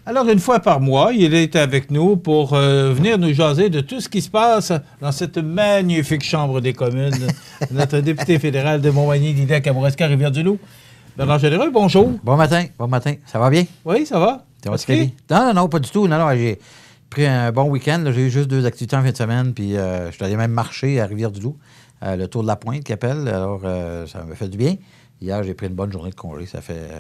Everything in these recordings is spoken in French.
Alors, une fois par mois, il est avec nous pour venir nous jaser de tout ce qui se passe dans cette magnifique Chambre des communes. Notre député fédéral de Montmagny, Didier Kamouraska, Rivière-du-Loup. Bernard Généreux, bonjour. Bon matin. Ça va bien? Oui, ça va? Okay. Non, pas du tout. Non, j'ai pris un bon week-end. J'ai eu juste 2 activités en fin de semaine, puis je suis allé même marcher à Rivière-du-Loup, le Tour de la Pointe qu'ils appellent. Alors, ça m'a fait du bien. Hier, j'ai pris une bonne journée de congé. Ça fait...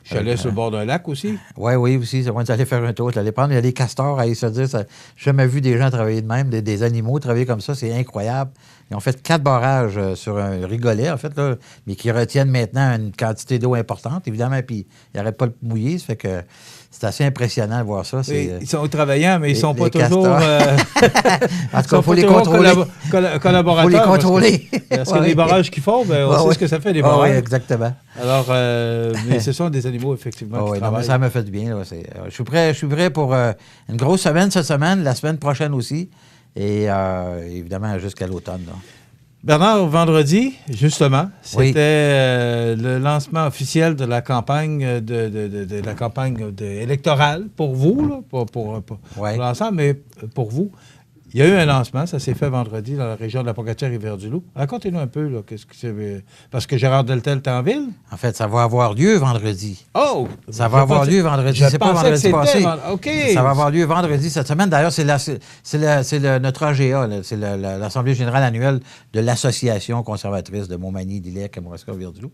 Je suis allé sur le bord d'un lac aussi. Oui, aussi. C'est bon d'aller faire un tour. D'aller prendre. Il y a des castors, à se dire. J'ai jamais vu des gens travailler de même, des animaux travailler comme ça. C'est incroyable. Ils ont fait 4 barrages sur un rigolet, en fait, là, mais qui retiennent maintenant une quantité d'eau importante, évidemment, puis ils n'arrêtent pas de mouiller. Ça fait que c'est assez impressionnant de voir ça. Ils sont travaillants, mais ils ne sont pas toujours... en tout cas, il faut les contrôler. Collaborateurs. Il faut les contrôler. Parce que les barrages qu'ils font, on sait ce que ça fait, les barrages. Oui, exactement. Alors, mais ce sont des animaux, effectivement, qui travaillent. Ça m'a fait du bien. Là, je suis prêt pour une grosse semaine cette semaine, la semaine prochaine aussi. Et évidemment, jusqu'à l'automne. Là. Bernard, vendredi, justement, c'était le lancement officiel de la campagne électorale pour vous, là, pour l'ensemble, mais pour vous. Il y a eu un lancement, ça s'est fait vendredi dans la région de la Pocatière-Rivière-du-Loup. Racontez-nous un peu, là, parce que Gérard Deltel est en ville. En fait, ça va avoir lieu vendredi. Oh! Ça va avoir lieu vendredi. C'est pas vendredi passé. OK. Ça va avoir lieu vendredi cette semaine. D'ailleurs, c'est notre AGA, c'est l'Assemblée générale annuelle de l'Association conservatrice de Montmagny, d'Illet, Kamouraska, Rivière-du-Loup.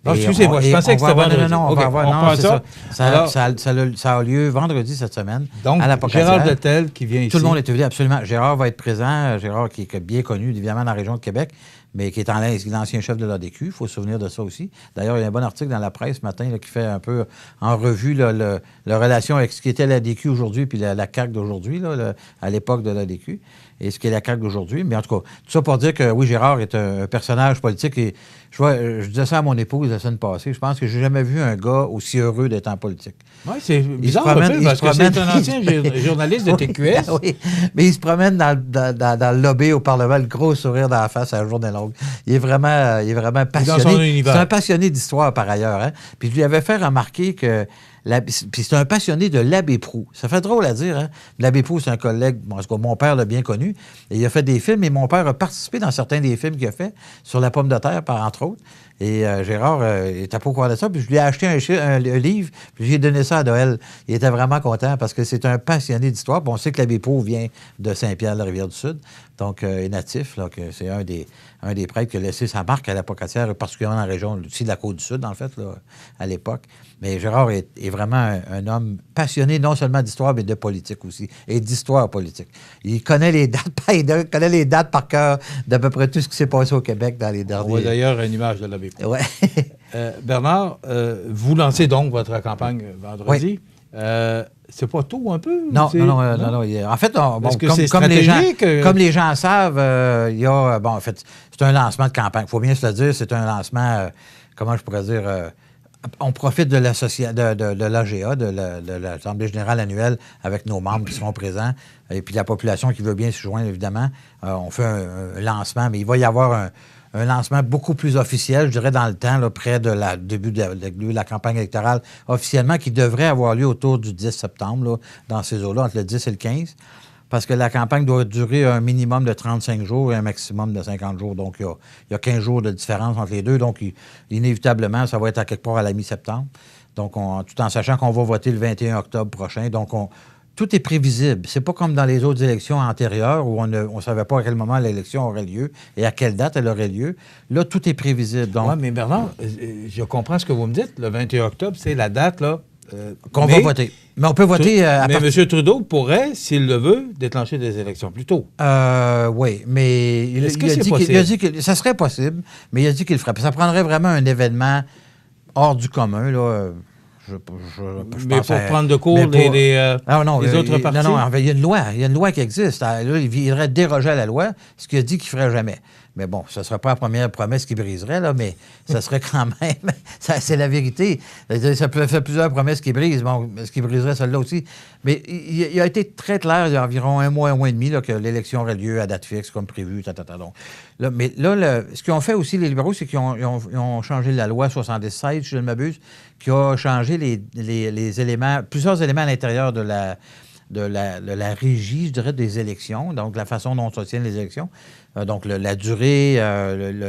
Excusez-moi, je pensais que c'était vendredi. Non, on va avoir ça a lieu vendredi cette semaine. Donc, à la Gérard Deltel qui vient ici. Tout le monde est invité, absolument. Gérard va être présent. Gérard qui est bien connu, évidemment, dans la région de Québec, mais qui est l'ancien chef de l'ADQ. Il faut se souvenir de ça aussi. D'ailleurs, il y a un bon article dans la presse ce matin là, qui fait un peu en revue la relation avec ce qui était l'ADQ aujourd'hui puis la CAQ d'aujourd'hui, à l'époque de l'ADQ, et ce qui est la CAQ d'aujourd'hui. Mais en tout cas, tout ça pour dire que, oui, Gérard est un personnage politique. Et je disais ça à mon épouse la semaine passée. Je pense que j'ai jamais vu un gars aussi heureux d'être en politique. Oui, c'est bizarre parce que c'est un ancien journaliste de TQS. Oui, mais il se promène dans le lobby au Parlement, le gros sourire dans la face à la journée longue. Il est vraiment passionné. Dans son univers. C'est un passionné d'histoire, par ailleurs. Hein? Puis je lui avais fait remarquer que... Puis c'est un passionné de l'Abbé Proulx. Ça fait drôle à dire, hein? L'Abbé Proulx, c'est un collègue, mon père l'a bien connu, et il a fait des films, et mon père a participé dans certains des films qu'il a fait, sur la pomme de terre, entre autres. Et Gérard était pas au courant de ça, puis je lui ai acheté un livre, puis j'ai donné ça à Noël. Il était vraiment content, parce que c'est un passionné d'histoire. Puis on sait que l'Abbé Proulx vient de Saint-Pierre-de-la-Rivière-du-Sud, donc est natif, là, que c'est un des prêtres qui a laissé sa marque à la Pocatière, particulièrement dans la région aussi de la Côte-du-Sud, en fait, là, à l'époque. Mais Gérard est vraiment un homme passionné non seulement d'histoire, mais de politique aussi, et d'histoire politique. Il connaît les dates par cœur d'à peu près tout ce qui s'est passé au Québec dans les derniers... On voit d'ailleurs une image de l'Abbé Proulx. Ouais. Bernard, vous lancez donc votre campagne vendredi. Oui. C'est pas tôt un peu? Non. En fait, comme les gens savent, il y a... en fait, c'est un lancement de campagne. Il faut bien se le dire, c'est un lancement, comment je pourrais dire... on profite de l'AGA, de l'Assemblée générale annuelle, avec nos membres qui seront présents, et puis la population qui veut bien se joindre, évidemment. On fait un lancement, mais il va y avoir un lancement beaucoup plus officiel, je dirais, dans le temps, là, près de début de la campagne électorale officiellement, qui devrait avoir lieu autour du 10 septembre, là, dans ces eaux-là, entre le 10 et le 15, parce que la campagne doit durer un minimum de 35 jours et un maximum de 50 jours. Donc, il y a 15 jours de différence entre les deux. Donc, inévitablement, ça va être à quelque part à la mi-septembre. Donc, tout en sachant qu'on va voter le 21 octobre prochain. Donc, tout est prévisible. C'est pas comme dans les autres élections antérieures où on ne savait pas à quel moment l'élection aurait lieu et à quelle date elle aurait lieu. Là, tout est prévisible. Oui, mais Bernard, je comprends ce que vous me dites. Le 21 octobre, c'est la date, là. Qu'on va voter. Mais on peut voter... mais M. Trudeau pourrait, s'il le veut, déclencher des élections plus tôt. Oui, mais il a dit que ça serait possible, mais il a dit qu'il le ferait. Ça prendrait vraiment un événement hors du commun, là. Mais pour prendre de court les autres partis? Non, il y a une loi qui existe. Là, il irait déroger à la loi, ce qu'il a dit qu'il ne ferait jamais. Mais bon, ce ne sera pas la première promesse qui briserait, là, mais ça serait quand même... c'est la vérité. Ça peut faire plusieurs promesses qui brisent. Bon, ce qui briserait celle-là aussi. Mais il a été très clair il y a environ un mois et demi là, que l'élection aurait lieu à date fixe, comme prévu. Donc, là, mais là, ce qu'ils ont fait aussi, les libéraux, c'est qu'ils ont changé la loi 76, si je ne m'abuse, qui a changé les éléments, plusieurs éléments à l'intérieur de la régie, je dirais, des élections, donc la façon dont on tient les élections. Donc, la durée,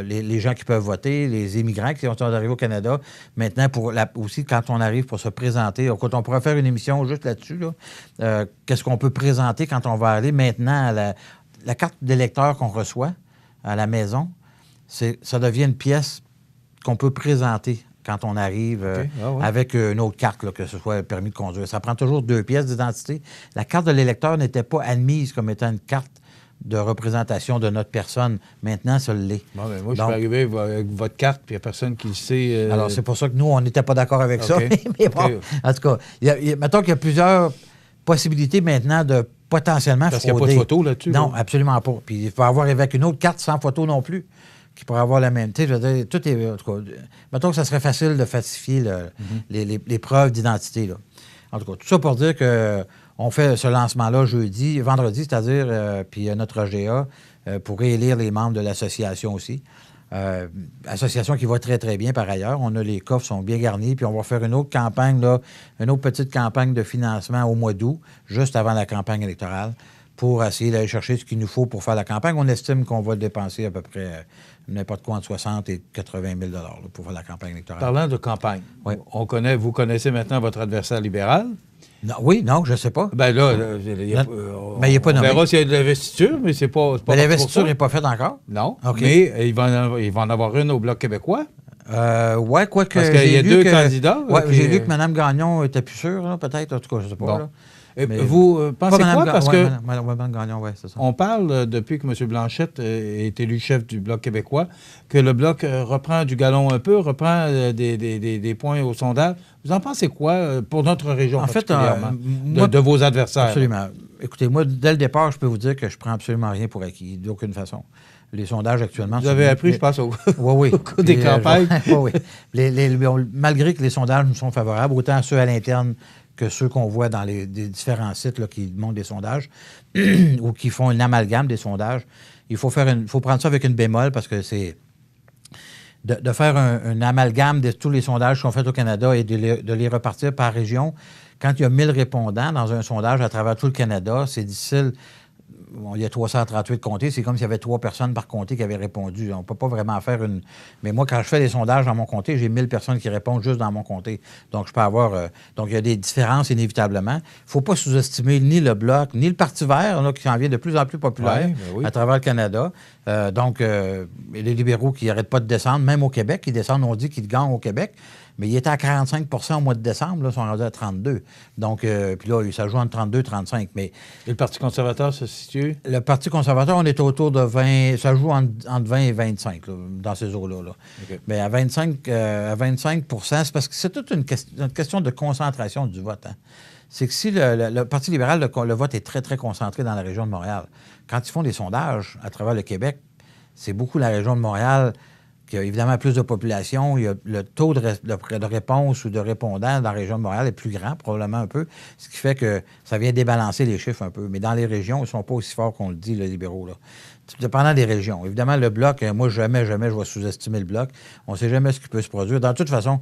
les gens qui peuvent voter, les immigrants qui sont arrivés au Canada. Maintenant, aussi, quand on arrive pour se présenter, quand on pourrait faire une émission juste là-dessus, là, qu'est-ce qu'on peut présenter quand on va aller maintenant à la carte d'électeur qu'on reçoit à la maison, ça devient une pièce qu'on peut présenter quand on arrive avec une autre carte, là, que ce soit le permis de conduire. Ça prend toujours 2 pièces d'identité. La carte de l'électeur n'était pas admise comme étant une carte de représentation de notre personne. Maintenant, ça l'est. Bon, ben moi, je peux arriver avec votre carte, puis il n'y a personne qui le sait. Alors, c'est pour ça que nous, on n'était pas d'accord avec ça. Mais bon, en tout cas, mettons qu'il y a plusieurs possibilités maintenant de potentiellement frauder. Parce qu'il n'y a pas de photo là-dessus. Non, là. Absolument pas. Puis il faut avoir avec une autre carte sans photo non plus, qui pourrait avoir la même. Tu sais, je veux dire, tout est... En tout cas, mettons que ça serait facile de falsifier les preuves d'identité, là. En tout cas, tout ça pour dire que on fait ce lancement-là vendredi, c'est-à-dire, puis notre GA, pour réélire les membres de l'association aussi. Association qui va très, très bien par ailleurs. Les coffres sont bien garnis, puis on va faire une autre campagne, là, une autre petite campagne de financement au mois d'août, juste avant la campagne électorale, pour essayer d'aller chercher ce qu'il nous faut pour faire la campagne. On estime qu'on va dépenser à peu près n'importe quoi entre 60 et 80 000 là, pour faire la campagne électorale. Parlant de campagne, oui. Vous connaissez maintenant votre adversaire libéral? Non, oui, non, je ne sais pas. Bien là, mais il n'est pas nommé. On verra s'il y a de l'investiture, mais c'est pas mais l'investiture n'est pas faite encore? Non, okay. Mais il va en avoir une au Bloc québécois. Oui, quoique... Parce qu'il y a 2 candidats. Oui, j'ai lu que Mme Gagnon était plus sûre, peut-être. En tout cas, je ne sais pas. Bon. Là. Mais vous pensez quoi? Parce que Mme Gagnon, oui, c'est ça. On parle, depuis que M. Blanchette est élu chef du Bloc québécois, que le Bloc reprend du galon un peu, reprend des points au sondage. Vous en pensez quoi pour notre région particulièrement, de vos adversaires? Absolument. Écoutez, moi, dès le départ, je peux vous dire que je ne prends absolument rien pour acquis, d'aucune façon. Les sondages actuellement... Vous avez appris, je pense, au cours des campagnes. Oui. Malgré que les sondages nous sont favorables, autant ceux à l'interne que ceux qu'on voit dans des différents sites là, qui montrent des sondages ou qui font une amalgame des sondages, il faut prendre ça avec une bémol parce que c'est de faire un amalgame de tous les sondages qui sont faits au Canada et de les repartir par région. Quand il y a 1000 répondants dans un sondage à travers tout le Canada, c'est difficile. Bon, il y a 338 comtés. C'est comme s'il y avait 3 personnes par comté qui avaient répondu. On ne peut pas vraiment faire une... Mais moi, quand je fais des sondages dans mon comté, j'ai 1000 personnes qui répondent juste dans mon comté. Donc, je peux avoir... Donc, il y a des différences, inévitablement. Il ne faut pas sous-estimer ni le Bloc, ni le Parti vert, là, qui s'en vient de plus en plus populaire à travers le Canada. Donc, les libéraux qui n'arrêtent pas de descendre, même au Québec, ils descendent, on dit qu'ils gagnent au Québec. Mais il était à 45 % au mois de décembre, là, ils sont rendus à 32. Donc, puis là, ça joue entre 32 et 35. Mais et le Parti conservateur se situe? Le Parti conservateur, on est autour de 20... Ça joue entre 20 et 25, là, dans ces eaux-là. Là. Okay. Mais à 25 c'est parce que c'est toute une question de concentration du vote. Hein. C'est que si le Parti libéral, le vote est très, très concentré dans la région de Montréal. Quand ils font des sondages à travers le Québec, c'est beaucoup la région de Montréal qui a évidemment plus de population. Le taux de réponse ou de répondants dans la région de Montréal est plus grand, probablement un peu, ce qui fait que ça vient débalancer les chiffres un peu. Mais dans les régions, ils ne sont pas aussi forts qu'on le dit, les libéraux. Là. Dépendant des régions. Évidemment, le Bloc, moi, jamais je vais sous-estimer le Bloc. On ne sait jamais ce qui peut se produire. De toute façon,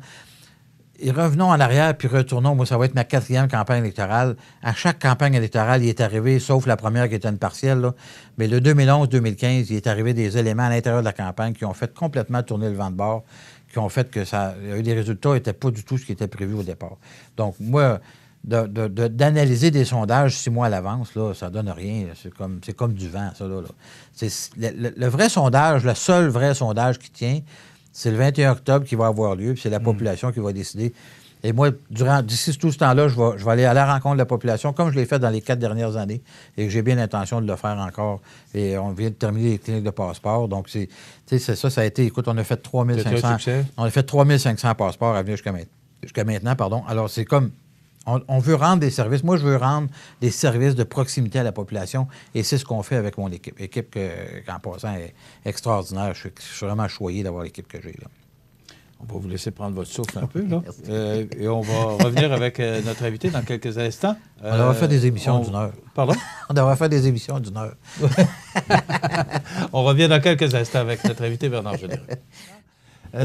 et revenons en arrière, puis retournons. Moi, ça va être ma 4e campagne électorale. À chaque campagne électorale, il est arrivé, sauf la première qui était une partielle, là, mais le 2011-2015, il est arrivé des éléments à l'intérieur de la campagne qui ont fait complètement tourner le vent de bord, qui ont fait que les résultats n'étaient pas du tout ce qui était prévu au départ. Donc, moi, d'analyser des sondages 6 mois à l'avance, là, ça donne rien. C'est comme du vent, ça. Là. Le vrai sondage, le seul vrai sondage qui tient, c'est le 21 octobre qui va avoir lieu, puis c'est la population qui va décider. Et moi, d'ici tout ce temps-là, je vais aller à la rencontre de la population, comme je l'ai fait dans les 4 dernières années, et que j'ai bien l'intention de le faire encore. Et on vient de terminer les cliniques de passeport. Donc, c'est ça a été... Écoute, on a fait 3500 passeports à venir jusqu'à maintenant. Alors, c'est comme... On veut rendre des services. Moi, je veux rendre des services de proximité à la population et c'est ce qu'on fait avec mon équipe. Équipe en passant, est extraordinaire. Je suis vraiment choyé d'avoir l'équipe que j'ai là. On va vous laisser prendre votre souffle un peu, là. Et on va revenir avec notre invité dans quelques instants. On devrait faire des émissions d'une heure. Pardon? On devrait faire des émissions d'une heure. On revient dans quelques instants avec notre invité Bernard Généreux.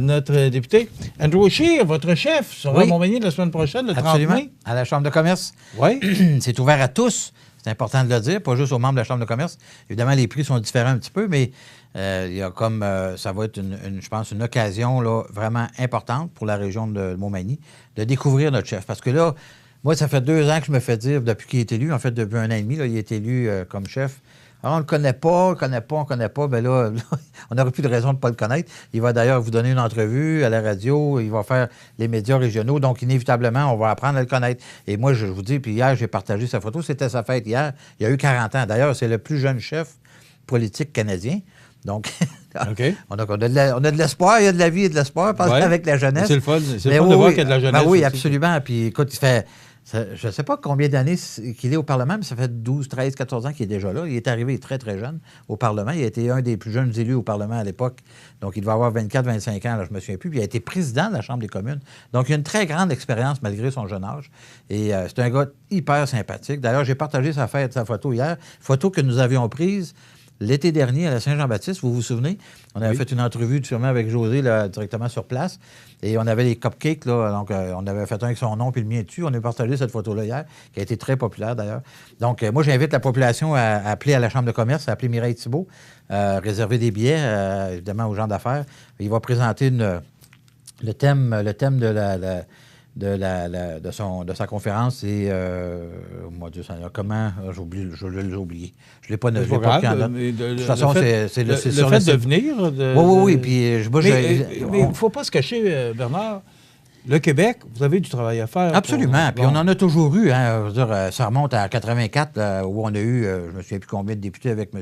Notre député, Andrew Scheer, votre chef, sera à Montmagny la semaine prochaine, le 30 mai. À la Chambre de commerce. Oui. C'est ouvert à tous. C'est important de le dire, pas juste aux membres de la Chambre de commerce. Évidemment, les prix sont différents un petit peu, mais il y a comme ça va être, je pense, une occasion là, vraiment importante pour la région de Montmagny de découvrir notre chef. Parce que là, moi, ça fait 2 ans que je me fais dire, depuis qu'il est élu, en fait, depuis 1 an et demi, là, il est élu comme chef. Alors, on ne le connaît pas, on ne connaît pas. Bien là, on n'aurait plus de raison de ne pas le connaître. Il va d'ailleurs vous donner une entrevue à la radio, il va faire les médias régionaux. Donc, inévitablement, on va apprendre à le connaître. Et moi, je vous dis, puis hier, j'ai partagé sa photo. C'était sa fête hier. Il a eu 40 ans. D'ailleurs, c'est le plus jeune chef politique canadien. Donc, okay. on a de l'espoir, il y a de la vie et de l'espoir avec la jeunesse. C'est le fun de voir qu'il y a de la jeunesse. Ben oui, absolument. Puis écoute, il fait... Je ne sais pas combien d'années qu'il est au Parlement, mais ça fait 12, 13, 14 ans qu'il est déjà là. Il est arrivé très, très jeune au Parlement. Il a été un des plus jeunes élus au Parlement à l'époque. Donc, il devait avoir 24, 25 ans, là, je ne me souviens plus. Puis il a été président de la Chambre des communes. Donc, il a une très grande expérience malgré son jeune âge. Et c'est un gars hyper sympathique. D'ailleurs, j'ai partagé sa photo hier. Photo que nous avions prise l'été dernier à la Saint-Jean-Baptiste, vous vous souvenez? On avait fait une entrevue sûrement avec José là, directement sur place. Et on avait les cupcakes, là. Donc, on avait fait un avec son nom puis le mien dessus. On a partagé cette photo-là hier, qui a été très populaire d'ailleurs. Donc, moi, j'invite la population à appeler à la Chambre de commerce, à appeler Mireille Thibault, réserver des billets, évidemment, aux gens d'affaires. Il va présenter le thème de sa conférence, c'est... oh mon Dieu, comment... Je l'ai oublié. Je ne l'ai pas noté. De toute façon, c'est sur le fait de venir... Oui. Puis, mais il ne faut pas se cacher, Bernard. Le Québec, vous avez du travail à faire. Absolument. Puis on en a toujours eu. Hein. Je veux dire, ça remonte à 84, où on a eu, je ne me souviens plus combien de députés avec M.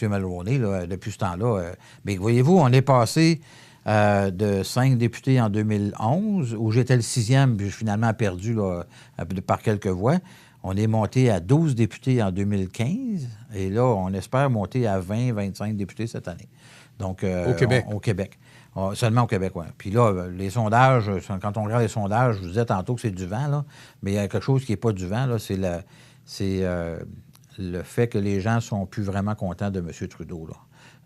Mulroney, là, depuis ce temps-là. Mais voyez-vous, on est passé... de 5 députés en 2011, où j'étais le 6e, puis j'ai finalement perdu là, par quelques voix. On est monté à 12 députés en 2015, et là, on espère monter à 20, 25 députés cette année. Donc, au Québec? Au Québec. Seulement au Québec, oui. Puis là, les sondages, quand on regarde les sondages, je vous disais tantôt que c'est du vent, là, mais il y a quelque chose qui n'est pas du vent, là, c'est le fait que les gens ne sont plus vraiment contents de M. Trudeau, là.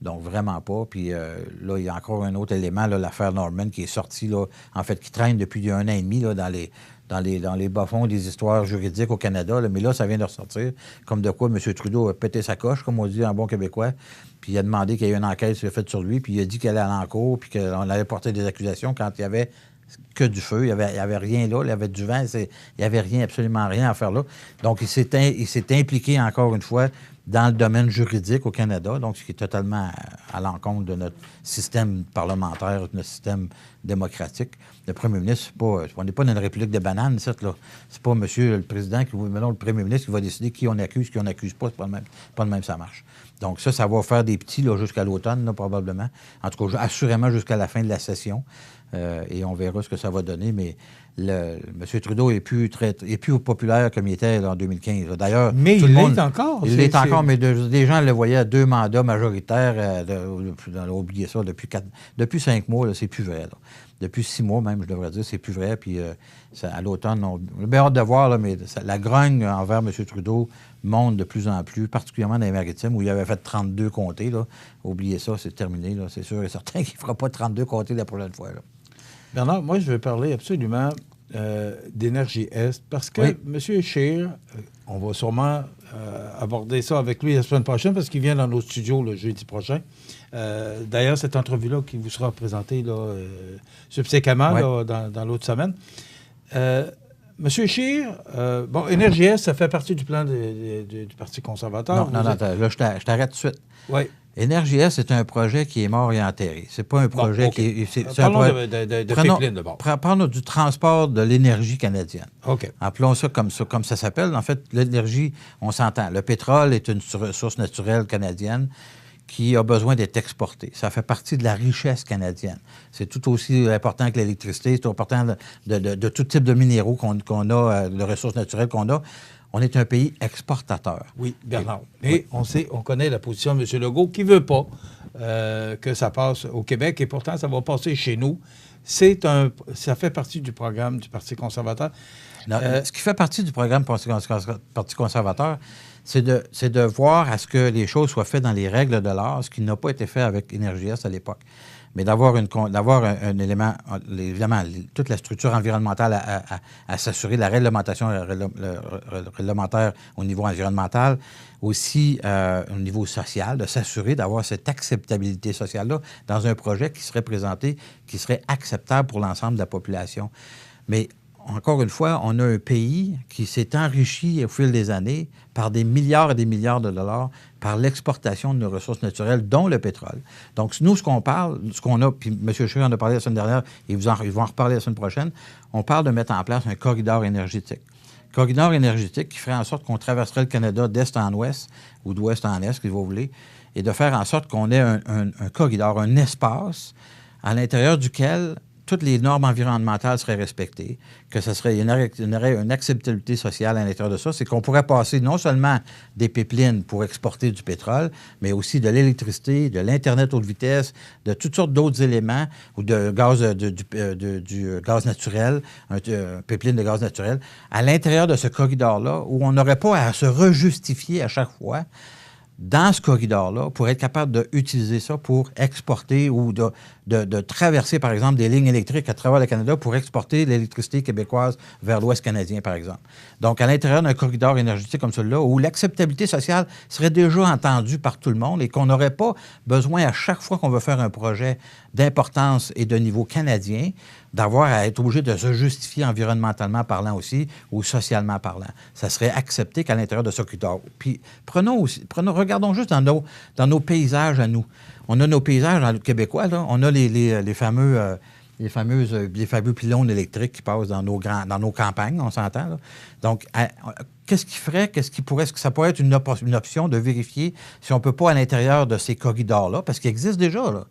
Donc, vraiment pas. Puis là, il y a encore un autre élément, là, l'affaire Norman, qui est sortie, là, en fait, qui traîne depuis 1 an et demi là, dans les bas-fonds des histoires juridiques au Canada. Là. Mais là, ça vient de ressortir, comme de quoi M. Trudeau a pété sa coche, comme on dit en bon québécois. Puis il a demandé qu'il y ait une enquête faite sur lui, puis il a dit qu'elle allait en cours, puis qu'on allait porter des accusations quand il y avait que du feu. Il n'y avait rien là. Il y avait du vent. Il n'y avait rien, absolument rien à faire là. Donc, il s'est impliqué encore une fois dans le domaine juridique au Canada, donc ce qui est totalement à l'encontre de notre système parlementaire, de notre système démocratique. Le premier ministre, on n'est pas dans une république de bananes, là. C'est pas monsieur le président, le premier ministre qui va décider qui on accuse pas. C'est pas le même ça marche. Donc ça va faire des petits là, jusqu'à l'automne, là, probablement. En tout cas, assurément jusqu'à la fin de la session. Et on verra ce que ça va donner, mais M. Trudeau n'est plus populaire comme il était là, en 2015. D'ailleurs, mais il l'est encore. Il l'est encore, mais des gens le voyaient à 2 mandats majoritaires. Oubliez ça, depuis 5 mois, là, c'est plus vrai. Là. Depuis 6 mois même, je devrais dire, c'est plus vrai. Puis à l'automne, on a bien hâte de voir, là, mais la grogne envers M. Trudeau monte de plus en plus, particulièrement dans les Maritimes, où il avait fait 32 comtés. Là. Oubliez ça, c'est terminé. Là. C'est sûr et certain qu'il ne fera pas 32 comtés la prochaine fois. Là. Bernard, moi, je veux parler absolument d'Énergie Est, parce que M. Scheer, on va sûrement aborder ça avec lui la semaine prochaine, parce qu'il vient dans nos studios le jeudi prochain. D'ailleurs, cette entrevue-là qui vous sera présentée là, subséquemment là, dans l'autre semaine. M. Scheer, Énergie Est, ça fait partie du plan du Parti conservateur. Non, là, je t'arrête tout de suite. Oui. Énergie Est, c'est un projet qui est mort et enterré. C'est pas un projet qui est... Parlons de pipeline d'abord. Parlons du transport de l'énergie canadienne. OK. Appelons ça comme ça s'appelle. En fait, l'énergie, on s'entend. Le pétrole est une ressource naturelle canadienne qui a besoin d'être exporté. Ça fait partie de la richesse canadienne. C'est tout aussi important que l'électricité, c'est important de tout type de minéraux qu'on a, de ressources naturelles qu'on a. On est un pays exportateur. Oui, Bernard. Et on connaît la position de M. Legault qui ne veut pas que ça passe au Québec, et pourtant, ça va passer chez nous. Ça fait partie du programme du Parti conservateur. Ce qui fait partie du programme du Parti conservateur, c'est de voir à ce que les choses soient faites dans les règles de l'art, ce qui n'a pas été fait avec Énergie Est à l'époque. Mais d'avoir un élément, évidemment, toute la structure environnementale à s'assurer, la réglementation réglementaire au niveau environnemental, aussi au niveau social, de s'assurer d'avoir cette acceptabilité sociale-là dans un projet qui serait présenté, qui serait acceptable pour l'ensemble de la population. Mais encore une fois, on a un pays qui s'est enrichi au fil des années par des milliards et des milliards de dollars par l'exportation de nos ressources naturelles, dont le pétrole. Donc, nous, ce qu'on parle, ce qu'on a, puis M. Scheer en a parlé la semaine dernière, et ils vont en reparler la semaine prochaine, on parle de mettre en place un corridor énergétique. Corridor énergétique qui ferait en sorte qu'on traverserait le Canada d'est en ouest, ou d'ouest en est, si vous voulez, et de faire en sorte qu'on ait un corridor, un espace à l'intérieur duquel toutes les normes environnementales seraient respectées, que il y aurait une acceptabilité sociale à l'intérieur de ça, c'est qu'on pourrait passer non seulement des pipelines pour exporter du pétrole, mais aussi de l'électricité, de l'Internet haute vitesse, de toutes sortes d'autres éléments, ou de gaz, du gaz naturel, un pipeline de gaz naturel, à l'intérieur de ce corridor-là, où on n'aurait pas à se rejustifier à chaque fois dans ce corridor-là, pour être capable d'utiliser ça pour exporter ou de traverser, par exemple, des lignes électriques à travers le Canada pour exporter l'électricité québécoise vers l'Ouest canadien, par exemple. Donc, à l'intérieur d'un corridor énergétique comme celui-là, où l'acceptabilité sociale serait déjà entendue par tout le monde et qu'on n'aurait pas besoin, à chaque fois qu'on veut faire un projet d'importance et de niveau canadien, d'avoir à être obligé de se justifier environnementalement parlant aussi ou socialement parlant. Ça serait accepté qu'à l'intérieur de ce corridor. Puis, regardons juste dans nos paysages à nous. On a nos paysages québécois, là. On a les fameux pylônes électriques qui passent dans nos campagnes, on s'entend, là. Donc, qu'est-ce que ça pourrait être une option de vérifier si on ne peut pas, à l'intérieur de ces corridors-là, parce qu'ils existent déjà, là,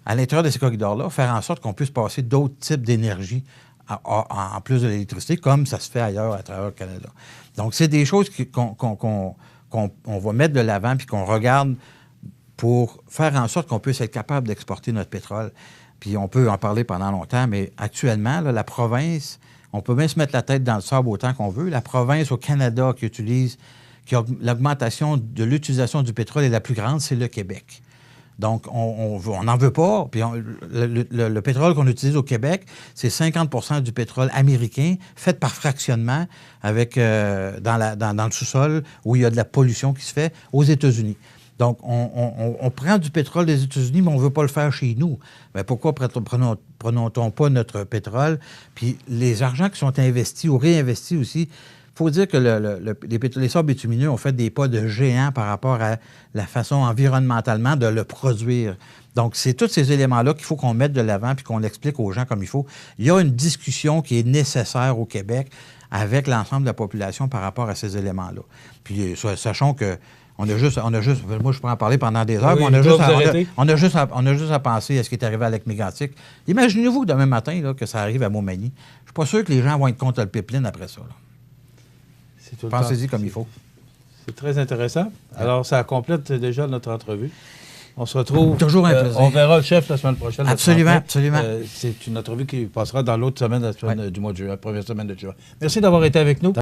à l'intérieur de ces corridors-là, faire en sorte qu'on puisse passer d'autres types d'énergie en plus de l'électricité, comme ça se fait ailleurs à travers le Canada. Donc, c'est des choses qu'on va mettre de l'avant puis qu'on regarde pour faire en sorte qu'on puisse être capable d'exporter notre pétrole. Puis on peut en parler pendant longtemps, mais actuellement, là, la province, on peut bien se mettre la tête dans le sable autant qu'on veut. La province au Canada l'augmentation de l'utilisation du pétrole est la plus grande, c'est le Québec. Donc, on n'en veut pas. Puis le pétrole qu'on utilise au Québec, c'est 50 du pétrole américain fait par fractionnement avec, dans le sous-sol où il y a de la pollution qui se fait aux États-Unis. Donc, on prend du pétrole des États-Unis, mais on ne veut pas le faire chez nous. Mais pourquoi prenons-on pas notre pétrole? Puis les argents qui sont investis ou réinvestis aussi, il faut dire que les sables bitumineux ont fait des pas de géant par rapport à la façon environnementalement de le produire. Donc, c'est tous ces éléments-là qu'il faut qu'on mette de l'avant puis qu'on explique aux gens comme il faut. Il y a une discussion qui est nécessaire au Québec avec l'ensemble de la population par rapport à ces éléments-là. Puis, sachons que on a juste, moi, je pourrais en parler pendant des heures, oui, mais on a juste à penser à ce qui est arrivé à Lac Mégantic. Imaginez-vous demain matin là, que ça arrive à Montmagny. Je ne suis pas sûr que les gens vont être contre le pipeline après ça. Pensez-y comme il faut. C'est très intéressant. Alors, ça complète déjà notre entrevue. On se retrouve. Toujours un plaisir. On verra le chef la semaine prochaine. Absolument, absolument. C'est une entrevue qui passera dans l'autre semaine, du mois de juin, la première semaine de juin. Merci d'avoir été avec nous.